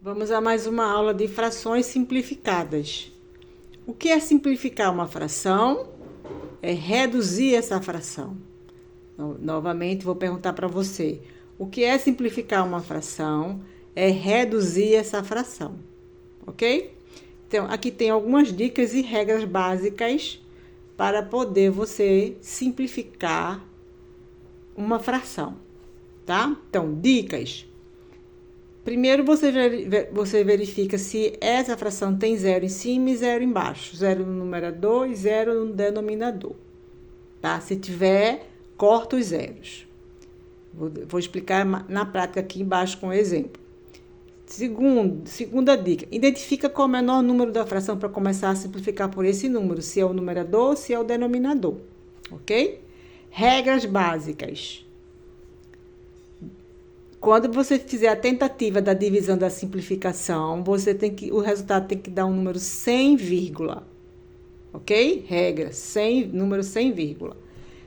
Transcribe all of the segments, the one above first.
Vamos a mais uma aula de frações simplificadas. O que é simplificar uma fração? É reduzir essa fração. Novamente, vou perguntar para você. O que é simplificar uma fração? É reduzir essa fração. Ok? Então, aqui tem algumas dicas e regras básicas para poder você simplificar uma fração. Tá? Então, dicas. Primeiro, você verifica se essa fração tem zero em cima e zero embaixo. Zero no numerador e zero no denominador. Tá? Se tiver, corta os zeros. Vou explicar na prática aqui embaixo com um exemplo. Segunda dica. Identifica qual é o menor número da fração para começar a simplificar por esse número. Se é o numerador ou se é o denominador. Ok? Regras básicas. Quando você fizer a tentativa da divisão da simplificação, o resultado tem que dar um número sem vírgula. Ok? Regra, número sem vírgula.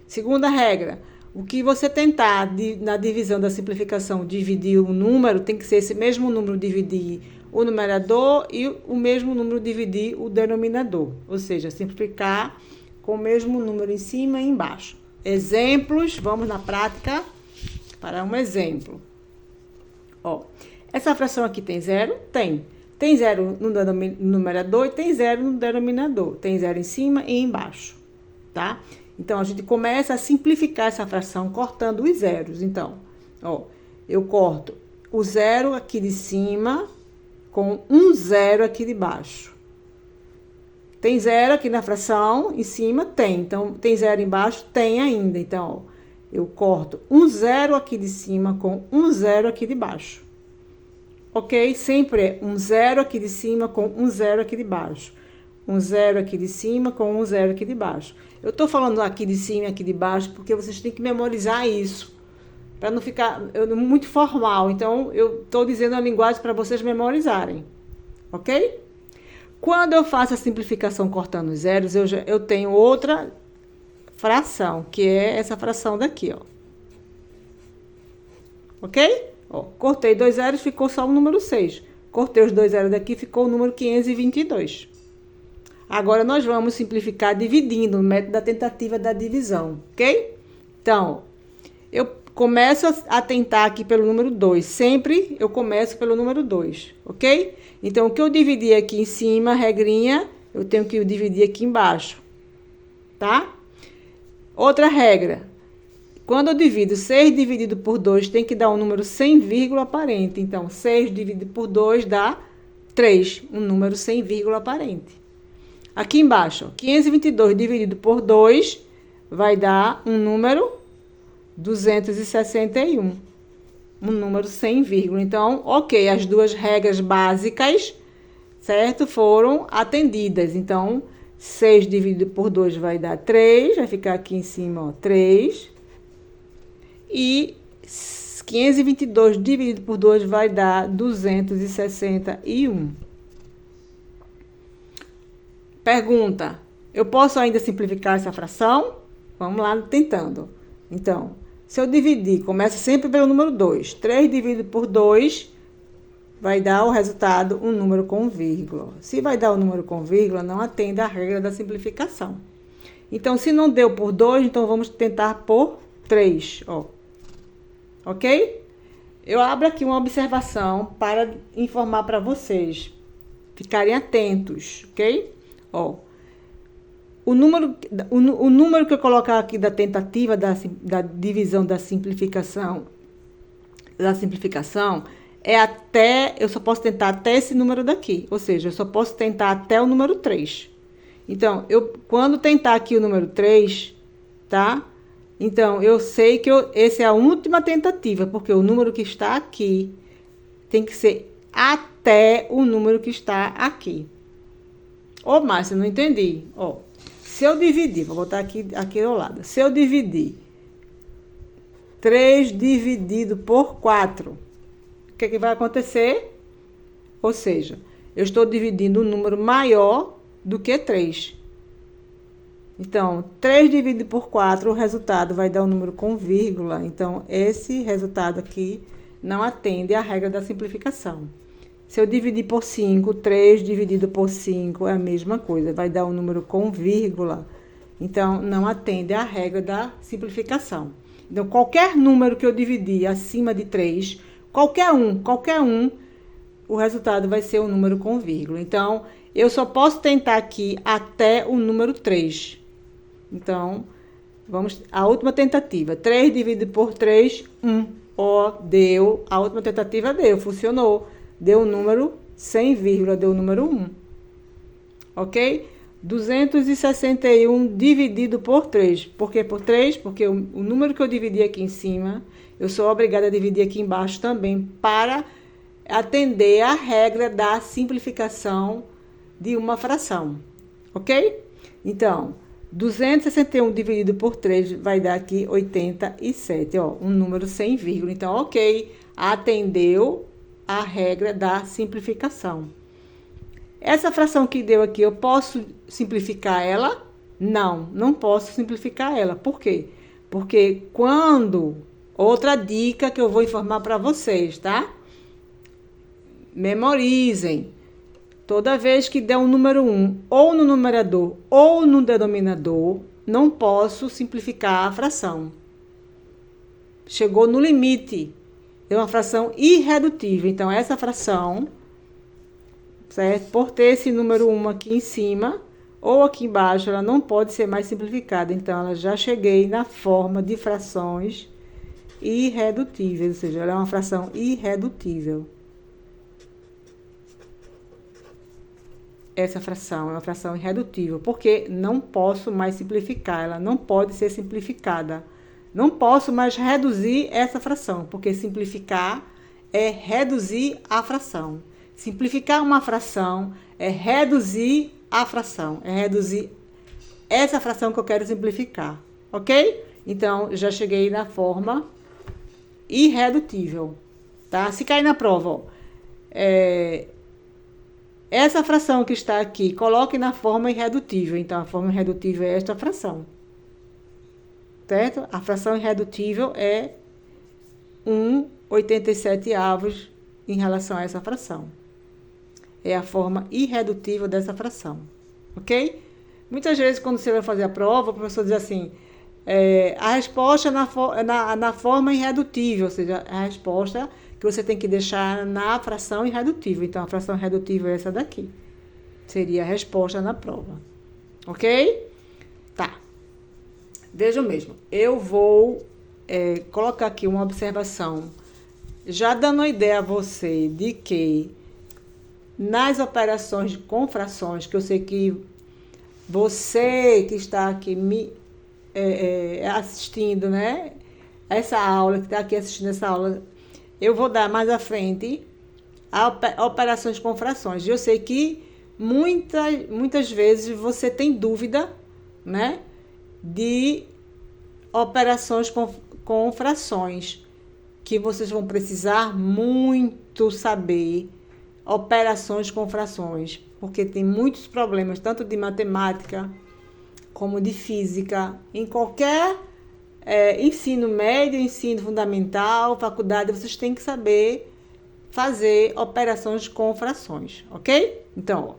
Segunda regra, o que você tentar na divisão da simplificação dividir o número, tem que ser esse mesmo número dividir o numerador e o mesmo número dividir o denominador. Ou seja, simplificar com o mesmo número em cima e embaixo. Exemplos, vamos na prática para um exemplo. Ó, essa fração aqui tem zero? Tem. Tem zero no numerador e tem zero no denominador. Tem zero em cima e embaixo, tá? Então, a gente começa a simplificar essa fração cortando os zeros. Então, ó, eu corto o zero aqui de cima com um zero aqui de baixo. Tem zero aqui na fração, em cima tem. Então, tem zero embaixo? Tem ainda. Então, ó, eu corto um zero aqui de cima com um zero aqui de baixo. Ok? Sempre é um zero aqui de cima com um zero aqui de baixo. Um zero aqui de cima com um zero aqui de baixo. Eu tô falando aqui de cima e aqui de baixo porque vocês têm que memorizar isso. Para não ficar muito formal. Então, eu tô dizendo a linguagem para vocês memorizarem. Ok? Quando eu faço a simplificação cortando os zeros, eu tenho outra fração, que é essa fração daqui, ó. Ok? Ó, cortei dois zeros, ficou só o número 6. Cortei os dois zeros daqui, ficou o número 522. Agora, nós vamos simplificar dividindo, o método da tentativa da divisão, ok? Então, eu começo a tentar aqui pelo número 2. Sempre eu começo pelo número 2, ok? Então, o que eu dividi aqui em cima, regrinha, eu tenho que dividir aqui embaixo, tá? Outra regra, quando eu divido 6 dividido por 2, tem que dar um número sem vírgula aparente. Então, 6 dividido por 2 dá 3, um número sem vírgula aparente. Aqui embaixo, 522 dividido por 2 vai dar um número 261, um número sem vírgula. Então, ok, as duas regras básicas, certo? Foram atendidas. Então, 6 dividido por 2 vai dar 3, vai ficar aqui em cima, ó, 3. E 522 dividido por 2 vai dar 261. Pergunta, eu posso ainda simplificar essa fração? Vamos lá tentando. Então, se eu dividir, começa sempre pelo número 2. 3 dividido por 2 vai dar o resultado um número com vírgula. Se vai dar o número com vírgula, não atende à regra da simplificação. Então, se não deu por 2, então vamos tentar por 3, ó. Ok? Eu abro aqui uma observação para informar para vocês ficarem atentos, ok? Ó, o número que eu colocar aqui da tentativa da divisão da simplificação é até, eu só posso tentar até esse número daqui, ou seja, eu só posso tentar até o número 3. Então, quando tentar aqui o número 3, tá? Então, eu sei que essa é a última tentativa, porque o número que está aqui tem que ser até o número que está aqui. Ô, Márcia, não entendi. Ó, se eu dividir, vou botar aqui ao lado. Se eu dividir 3 dividido por 4, o que é que vai acontecer? Ou seja, eu estou dividindo um número maior do que 3. Então, 3 dividido por 4, o resultado vai dar um número com vírgula. Então, esse resultado aqui não atende à regra da simplificação. Se eu dividir por 5, 3 dividido por 5 é a mesma coisa, vai dar um número com vírgula. Então, não atende à regra da simplificação. Então, qualquer número que eu dividir acima de 3, qualquer um, o resultado vai ser um número com vírgula. Então, eu só posso tentar aqui até o número 3. Então, vamos à última tentativa. 3 dividido por 3, 1. Ó, deu. A última tentativa deu, funcionou. Deu o número sem vírgula, deu o número 1. Ok? 261 dividido por 3. Por que por 3? Porque o número que eu dividi aqui em cima, eu sou obrigada a dividir aqui embaixo também para atender à regra da simplificação de uma fração. Ok? Então, 261 dividido por 3 vai dar aqui 87, ó, um número sem vírgula. Então, ok, atendeu a regra da simplificação. Essa fração que deu aqui, eu posso simplificar ela? Não, não posso simplificar ela. Por quê? Porque quando... Outra dica que eu vou informar para vocês, tá? Memorizem. Toda vez que der um número 1, ou no numerador ou no denominador, não posso simplificar a fração. Chegou no limite. É uma fração irredutível. Então, essa fração, certo? Por ter esse número 1 aqui em cima ou aqui embaixo, ela não pode ser mais simplificada. Então, ela já cheguei na forma de frações irredutíveis, ou seja, ela é uma fração irredutível. Essa fração é uma fração irredutível, porque não posso mais simplificar, ela não pode ser simplificada. Não posso mais reduzir essa fração, porque simplificar é reduzir a fração. Simplificar uma fração é reduzir a fração, é reduzir essa fração que eu quero simplificar, ok? Então, já cheguei na forma irredutível, tá? Se cair na prova, ó, essa fração que está aqui, coloque na forma irredutível. Então, a forma irredutível é esta fração. Certo? A fração irredutível é 1/87 em relação a essa fração. É a forma irredutível dessa fração. Ok? Muitas vezes, quando você vai fazer a prova, o professor diz assim, a resposta na forma irredutível, ou seja, a resposta que você tem que deixar na fração irredutível. Então, a fração irredutível é essa daqui. Seria a resposta na prova. Ok? Tá. Vejam mesmo. Eu vou colocar aqui uma observação, já dando uma ideia a você de que nas operações com frações, que eu sei que você que está aqui me assistindo, né? Essa aula, que está aqui assistindo essa aula, eu vou dar mais à frente a operações com frações. Eu sei que muitas vezes você tem dúvida, né, de operações com frações, que vocês vão precisar muito saber operações com frações, porque tem muitos problemas, tanto de matemática como de física, em qualquer ensino médio, ensino fundamental, faculdade, vocês têm que saber fazer operações com frações, ok? Então,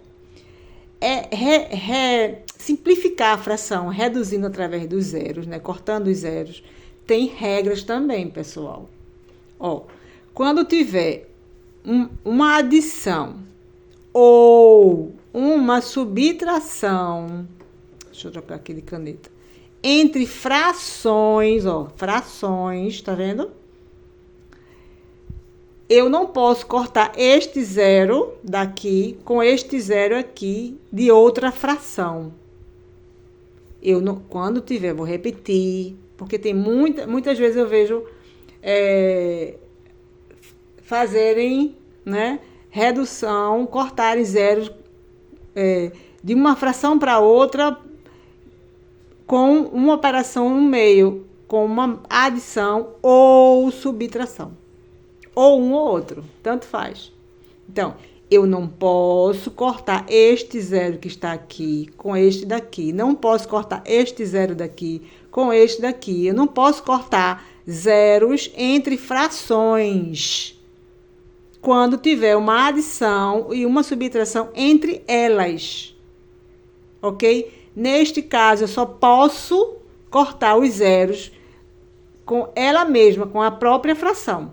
simplificar a fração reduzindo através dos zeros, né? Cortando os zeros, tem regras também, pessoal. Ó, quando tiver uma adição ou uma subtração, deixa eu trocar aqui de caneta, entre frações, ó, frações, tá vendo? Eu não posso cortar este zero daqui com este zero aqui de outra fração. Eu não, quando tiver, vou repetir, porque tem muitas vezes eu vejo fazerem, né, redução, cortarem zeros de uma fração para outra com uma operação no meio, com uma adição ou subtração. Ou um ou outro, tanto faz. Então, eu não posso cortar este zero que está aqui com este daqui. Não posso cortar este zero daqui com este daqui. Eu não posso cortar zeros entre frações. quando tiver uma adição e uma subtração entre elas. Ok? Neste caso, eu só posso cortar os zeros com ela mesma, com a própria fração.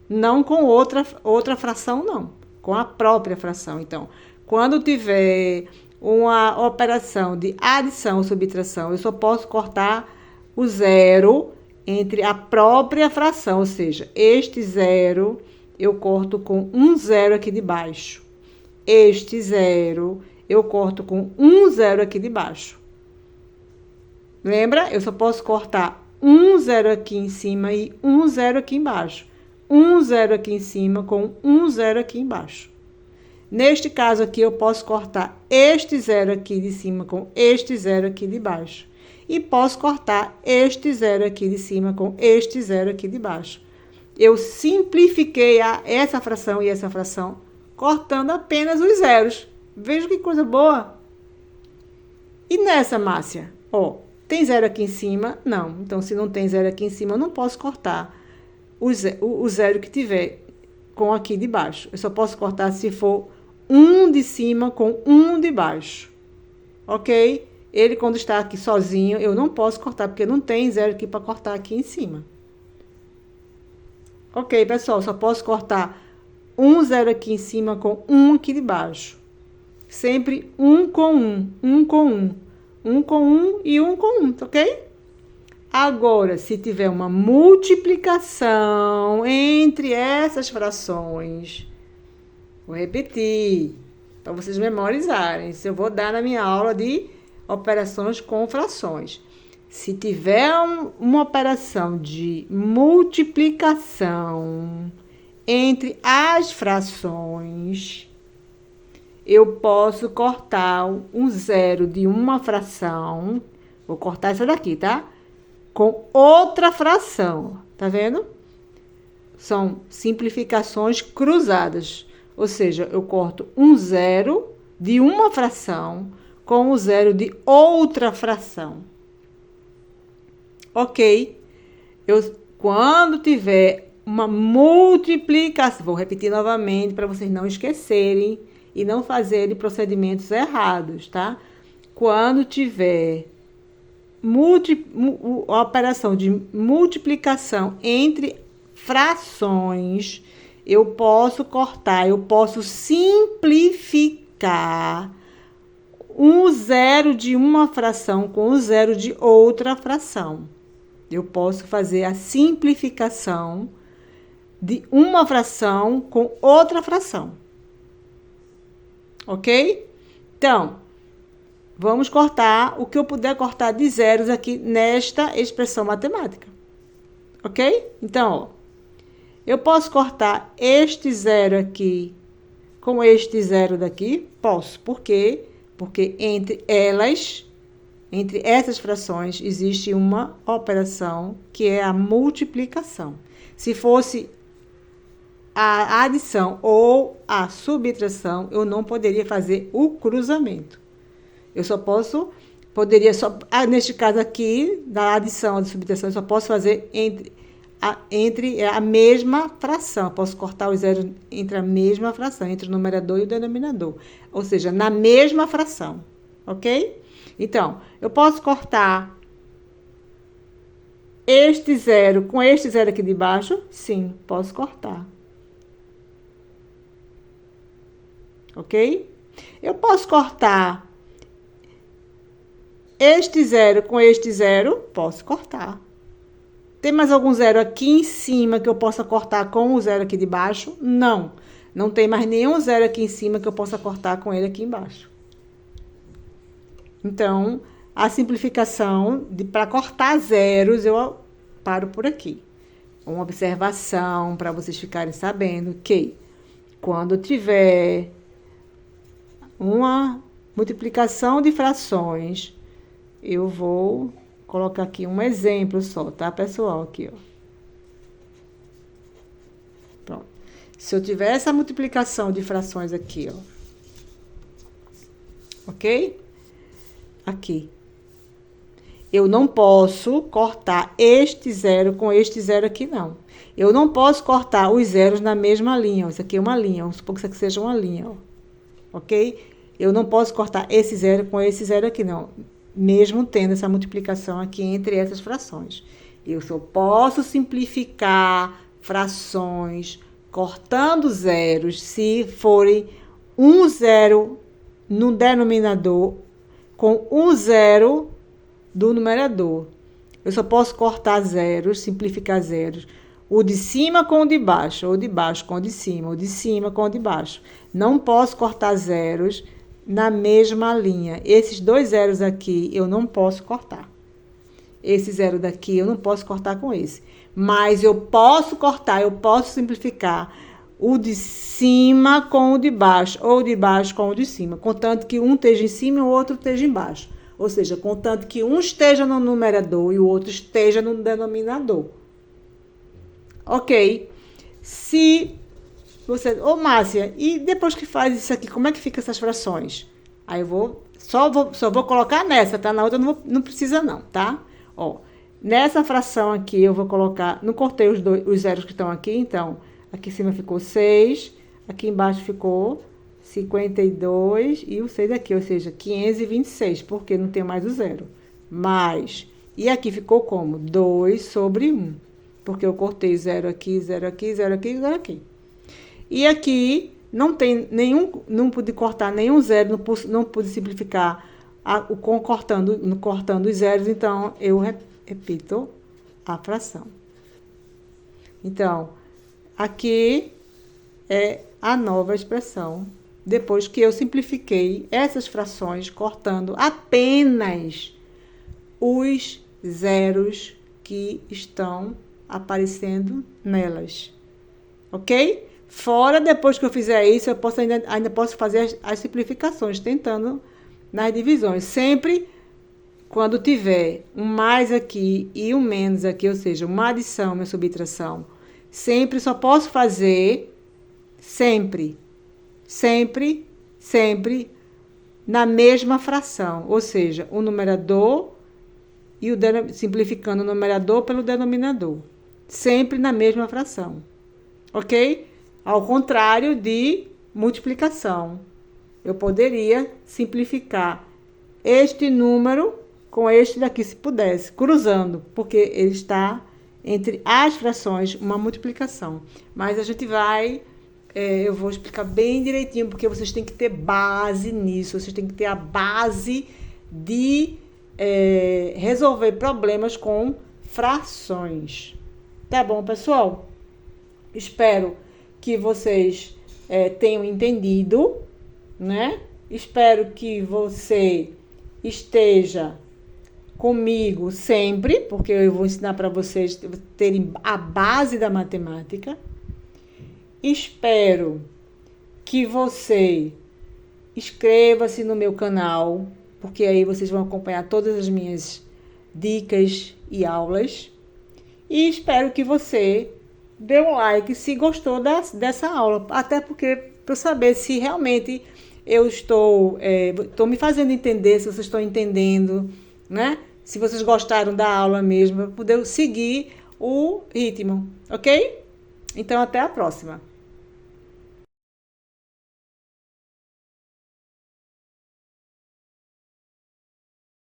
Não com outra fração, não. Com a própria fração. Então, quando tiver uma operação de adição ou subtração, eu só posso cortar o zero entre a própria fração. Ou seja, este zero eu corto com um zero aqui de baixo. Este zero eu corto com um zero aqui de baixo. Lembra? Eu só posso cortar um zero aqui em cima e um zero aqui embaixo. Um zero aqui em cima com um zero aqui embaixo. Neste caso aqui, eu posso cortar este zero aqui de cima com este zero aqui de baixo. E posso cortar este zero aqui de cima com este zero aqui de baixo. Eu simplifiquei essa fração e essa fração, cortando apenas os zeros. Veja que coisa boa. E nessa, Márcia? Ó, tem zero aqui em cima? Não. Então, se não tem zero aqui em cima, eu não posso cortar o zero que tiver com aqui de baixo. Eu só posso cortar se for um de cima com um de baixo. Ok? Ele, quando está aqui sozinho, eu não posso cortar, porque não tem zero aqui para cortar aqui em cima. Ok, pessoal, só posso cortar um zero aqui em cima com um aqui de baixo. Sempre um com um, um com um, um com um e um com um, ok? Agora, se tiver uma multiplicação entre essas frações, vou repetir, para vocês memorizarem. Isso eu vou dar na minha aula de operações com frações. Se tiver uma operação de multiplicação entre as frações, eu posso cortar um zero de uma fração. Vou cortar essa daqui, tá? Com outra fração. Tá vendo? São simplificações cruzadas. Ou seja, eu corto um zero de uma fração com o zero de outra fração. Ok? Quando tiver uma multiplicação, vou repetir novamente para vocês não esquecerem e não fazerem procedimentos errados, tá? Quando tiver a operação de multiplicação entre frações, eu posso cortar, eu posso simplificar um zero de uma fração com o zero de outra fração. Eu posso fazer a simplificação de uma fração com outra fração. Ok? Então, vamos cortar o que eu puder cortar de zeros aqui nesta expressão matemática. Ok? Então, ó, eu posso cortar este zero aqui com este zero daqui? Posso. Por quê? Porque entre essas frações, existe uma operação que é a multiplicação. Se fosse a adição ou a subtração, eu não poderia fazer o cruzamento. Eu só neste caso aqui, da adição ou da subtração, eu só posso fazer entre a mesma fração. Eu posso cortar os zeros entre a mesma fração, entre o numerador e o denominador. Ou seja, na mesma fração. Ok? Então, eu posso cortar este zero com este zero aqui de baixo? Sim, posso cortar. Ok? Eu posso cortar este zero com este zero? Posso cortar. Tem mais algum zero aqui em cima que eu possa cortar com o zero aqui de baixo? Não. Não tem mais nenhum zero aqui em cima que eu possa cortar com ele aqui embaixo. Então, a simplificação para cortar zeros, eu paro por aqui. Uma observação para vocês ficarem sabendo que quando tiver uma multiplicação de frações, eu vou colocar aqui um exemplo só, tá, pessoal? Aqui, ó. Pronto. Se eu tiver essa multiplicação de frações aqui, ó. Ok? Aqui. Eu não posso cortar este zero com este zero aqui, não. Eu não posso cortar os zeros na mesma linha. Isso aqui é uma linha, vamos supor que isso aqui seja uma linha, ó. Ok? Eu não posso cortar esse zero com esse zero aqui, não. Mesmo tendo essa multiplicação aqui entre essas frações. Eu só posso simplificar frações cortando zeros se forem um zero no denominador com um zero do numerador. Eu só posso cortar zeros, simplificar zeros. O de cima com o de baixo, ou de baixo com o de cima, o de cima com o de baixo. Não posso cortar zeros na mesma linha. Esses dois zeros aqui eu não posso cortar. Esse zero daqui eu não posso cortar com esse. Mas eu posso cortar, eu posso simplificar o de cima com o de baixo, ou o de baixo com o de cima, contanto que um esteja em cima e o outro esteja embaixo. Ou seja, contanto que um esteja no numerador e o outro esteja no denominador. Ok? Se você... Ô, Márcia, e depois que faz isso aqui, como é que fica essas frações? Aí eu só vou colocar nessa, tá? Na outra não precisa não, tá? Ó, nessa fração aqui eu vou colocar... Não cortei os zeros que estão aqui, então... Aqui em cima ficou 6, aqui embaixo ficou 52 e o 6 aqui, ou seja, 526, porque não tem mais o zero. Mais, e aqui ficou como? 2 sobre 1, porque eu cortei 0 aqui, 0 aqui, 0 aqui, 0 aqui. E aqui não tem nenhum, não pude cortar nenhum zero, não pude simplificar cortando os zeros, então eu repito a fração. Então, aqui é a nova expressão, depois que eu simplifiquei essas frações, cortando apenas os zeros que estão aparecendo nelas. Ok? Fora, depois que eu fizer isso, eu ainda posso fazer as simplificações, tentando nas divisões. Sempre quando tiver um mais aqui e um menos aqui, ou seja, uma adição, uma subtração, sempre só posso fazer, sempre na mesma fração. Ou seja, o numerador e simplificando o numerador pelo denominador. Sempre na mesma fração. Ok? Ao contrário de multiplicação. Eu poderia simplificar este número com este daqui, se pudesse, cruzando, porque ele está entre as frações, uma multiplicação. Mas a gente vai, eu vou explicar bem direitinho, porque vocês têm que ter base nisso, vocês têm que ter a base de resolver problemas com frações. Tá bom, pessoal? Espero que vocês tenham entendido, né? Espero que você esteja comigo sempre, porque eu vou ensinar para vocês terem a base da matemática. Espero que você inscreva-se no meu canal, porque aí vocês vão acompanhar todas as minhas dicas e aulas. E espero que você dê um like se gostou dessa aula, até porque para eu saber se realmente eu estou me fazendo entender, se vocês estão entendendo, né? Se vocês gostaram da aula mesmo, para poder seguir o ritmo, ok? Então, até a próxima.